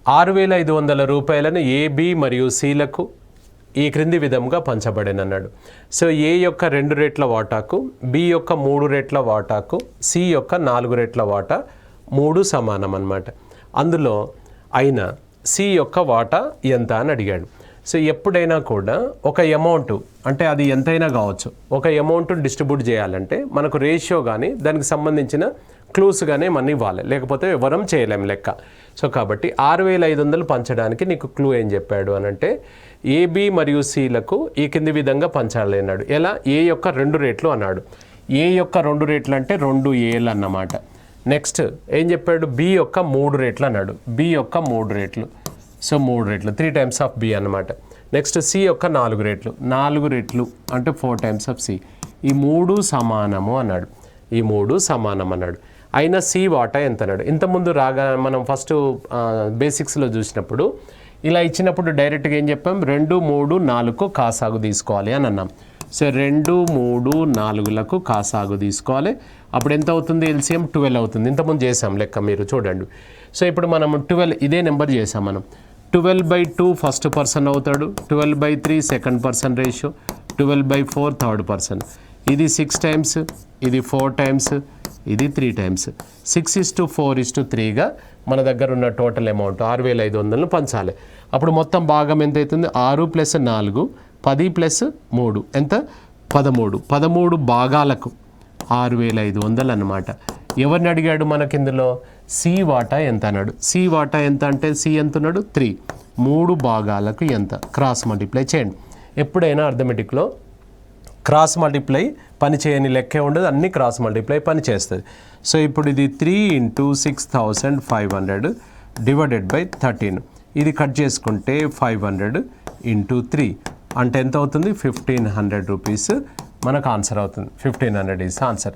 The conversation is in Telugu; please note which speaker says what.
Speaker 1: 6,500 రూపాయలను ఏ, బి మరియు సిలకు ఈ క్రింది విధంగా పంచబడినన్నాడు. సో ఏ యొక్క 2 రెట్ల వాటాకు, బి యొక్క 3 రెట్ల వాటాకు, సి యొక్క 4 రెట్ల వాటా 3 సమానం అన్నమాట. అందులో అయిన సి యొక్క వాటా ఎంత అని అడిగాడు. సో ఎప్పుడైనా కూడా ఒక అమౌంట్ అంటే అది ఎంతైనా కావచ్చు, ఒక అమౌంట్ డిస్ట్రిబ్యూట్ చేయాలంటే మనకు రేషియో కానీ దానికి సంబంధించిన క్లూస్ కానీ మనం ఇవ్వాలి, లేకపోతే వివరం చేయలేం లెక్క. సో కాబట్టి 6,500 పంచడానికి నీకు క్లూ ఏం చెప్పాడు అని అంటే ఏబి మరియు సిలకు ఈ కింది విధంగా పంచాలి అన్నాడు. ఎలా? ఏ యొక్క 2 రేట్లు అన్నాడు. ఏ యొక్క 2 రేట్లు అంటే 2 ఏలు అన్నమాట. నెక్స్ట్ ఏం చెప్పాడు? బి యొక్క 3 రేట్లు అన్నాడు. బి యొక్క 3 రేట్లు, సో 3 రేట్లు 3 టైమ్స్ ఆఫ్ బి అన్నమాట. నెక్స్ట్ సి యొక్క 4 రేట్లు, 4 రేట్లు అంటే 4 టైమ్స్ ఆఫ్ సి. ఈ 3 సమానము అన్నాడు. ఈ 3 సమానం అన్నాడు. అయినా సి వాటా ఎంత అన్నాడు. ఇంతకుముందు రాగా మనం ఫస్ట్ బేసిక్స్లో చూసినప్పుడు ఇలా ఇచ్చినప్పుడు డైరెక్ట్గా ఏం చెప్పాం? 2, 3, 4 కాసాగు తీసుకోవాలి అని అన్నాం. సో 2, 3, 4లకు కాసాగు తీసుకోవాలి. అప్పుడు ఎంత అవుతుంది? ఎల్సిఎం 12 అవుతుంది. ఇంతకుముందు చేసాం లెక్క, మీరు చూడండి. సో ఇప్పుడు మనం 12 ఇదే నెంబర్ చేసాం మనం. 12/2 ఫస్ట్ పర్సన్ అవుతాడు, 12/3 second person ratio, 12/4 third person. ఇది 6 టైమ్స్, ఇది 4 టైమ్స్, ఇది 3 టైమ్స్. 6:4:3గా మన దగ్గర ఉన్న టోటల్ అమౌంట్ 6,500ను పంచాలి. అప్పుడు మొత్తం భాగం ఎంత అవుతుంది? 6 + 4 10 + 3 ఎంత? 13. 13 భాగాలకు 6,500 అన్నమాట. ఎవరిని అడిగాడు మనకి ఇందులో? సి వాటా ఎంత అన్నాడు. సి వాటా ఎంత అంటే సి ఎంత ఉన్నాడు? 3. 3 భాగాలకు ఎంత? క్రాస్ మల్టిప్లై చేయండి. ఎప్పుడైనా అర్థమెటిక్లో క్రాస్ మల్టిప్లై పని చేయని లెక్కే ఉండదు, అన్ని క్రాస్ మల్టిప్లై పని చేస్తుంది. సో ఇప్పుడు ఇది 3 × 6,500 / 13. ఇది కట్ చేసుకుంటే 500 × 3 అంటే ఎంత అవుతుంది? 1,500 రూపీస్ మనకు ఆన్సర్ అవుతుంది. 1,500 ఈజ్ ఆన్సర్.